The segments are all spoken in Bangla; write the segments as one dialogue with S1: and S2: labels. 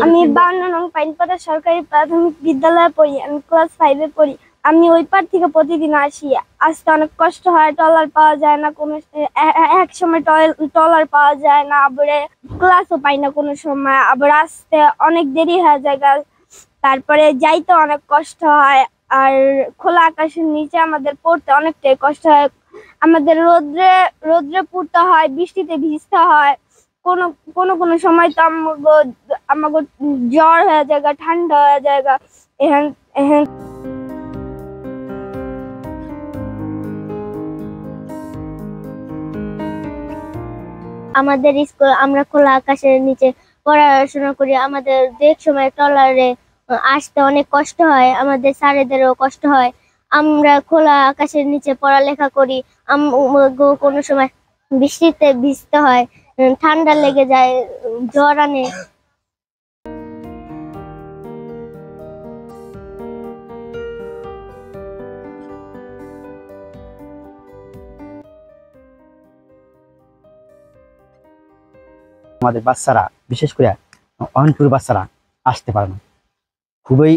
S1: আমি 52 নং পাইনপাড়া সরকারি প্রাথমিক বিদ্যালয়ে পড়ি। আমি ক্লাস 5 এ পড়ি। আমি ওই পার থেকে প্রতিদিন আসি। আসতে অনেক কষ্ট হয়, ট্রলার পাওয়া যায় না কোনো, এক সময় ট্রলার পাওয়া যায় না, আবার ক্লাসও পাই না কোনো সময়, আবার আসতে অনেক দেরি হয়ে যায়। তারপরে যাইতে অনেক কষ্ট হয়। আর খোলা আকাশের নিচে আমাদের পড়তে অনেকটাই কষ্ট হয়। আমাদের রোদ্রে রোদ্রে পড়তে হয়, বৃষ্টিতে ভিজতে হয়। কোনো কোনো কোনো সময় তো আমাকে জ্বর হয়ে যায়, ঠান্ডা হয়ে যায়। এখান এখান আমাদের স্কুল, আমরা খোলা আকাশের নিচে পড়াশোনা করি। আমাদের এক সময় ট্রলারে আসতে অনেক কষ্ট হয়, আমাদের স্যারেদেরও কষ্ট হয়। আমরা খোলা আকাশের নিচে পড়ালেখা করি। কোনো সময় বৃষ্টিতে ভিজতে হয়, ঠান্ডা লেগে যায়, জ্বর আনে।
S2: আমাদের বাচ্চারা, বিশেষ করে অহনপুর বাচ্চারা আসতে পারে না, খুবই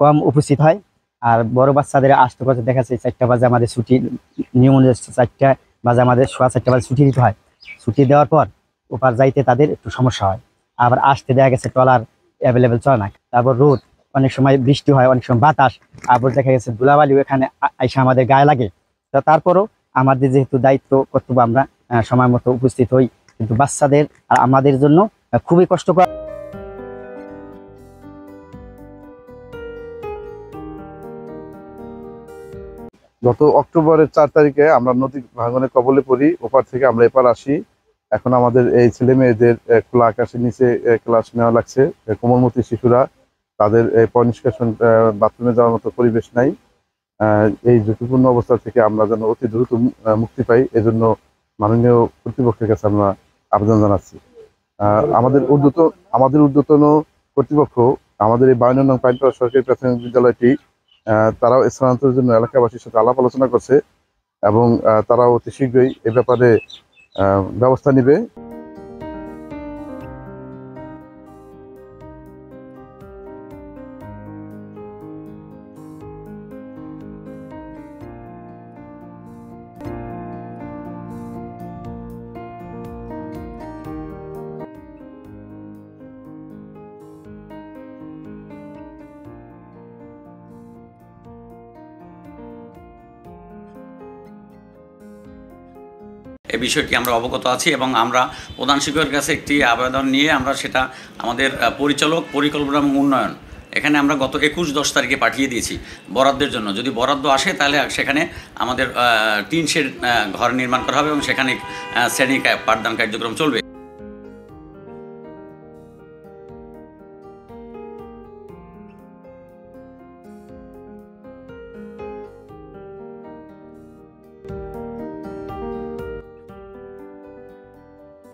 S2: কম উপস্থিত হয়। আর বড় বাচ্চাদের আসতে করতে দেখা যাচ্ছে 4টা বাজে আমাদের ছুটি, নিয়ম অনুযায়ী 4টা বাজে আমাদের 4:15 বাজে ছুটি দিতে হয়। ছুটি দেওয়ার পর ওপার যাইতে তাদের একটু সমস্যা হয়। আবার আসতে দেখা গেছে ট্রলার অ্যাভেলেবেল চলে না। তারপর রোদ, অনেক সময় বৃষ্টি হয়, অনেক সময় বাতাস, আবার দেখা গেছে ধুলাবালিও এখানে আইসা আমাদের গায়ে লাগে। তারপরও আমাদের যেহেতু দায়িত্ব কর্তব্য, আমরা সময় মতো উপস্থিত হই, কিন্তু বাচ্চাদের আর আমাদের জন্য খুবই কষ্টকর।
S3: গত অক্টোবরের 4 তারিখে আমরা নদী ভাঙনের কবলে পড়ি। ওপার থেকে আমরা এপার আসি। এখন আমাদের এই ছেলে মেয়েদের খোলা আকাশের নিচে ক্লাস নেওয়া লাগছে। কোমলমতি শিশুরা, তাদের পয়ঃনিষ্কাশন বাথরুমে যাওয়ার মতো পরিবেশ নাই। এই ঝুঁকিপূর্ণ অবস্থা থেকে আমরা যেন অতি দ্রুত মুক্তি পাই, এজন্য মাননীয় কর্তৃপক্ষের কাছে আমরা আবেদন জানাচ্ছি। আমাদের ঊর্ধ্বতন কর্তৃপক্ষ আমাদের এই 52 নং পাইনপাড়া সরকারি প্রাথমিক বিদ্যালয়টি তারাও স্থানান্তরের জন্য এলাকাবাসীর সাথে আলাপ আলোচনা করছে এবং তারা অতি শীঘ্রই এ ব্যাপারে ব্যবস্থা নেবে।
S4: এই বিষয়টি আমরা অবগত আছি এবং আমরা প্রধান শিক্ষকের কাছে একটি আবেদন নিয়ে আমরা সেটা আমাদের পরিচালক পরিকল্পনা এবং উন্নয়ন, এখানে আমরা গত 21-10 তারিখে পাঠিয়ে দিয়েছি বরাদ্দের জন্য। যদি বরাদ্দ আসে তাহলে সেখানে আমাদের টিন শেড ঘর নির্মাণ করা হবে এবং সেখানে শ্রেণী পাঠদান কার্যক্রম চলবে।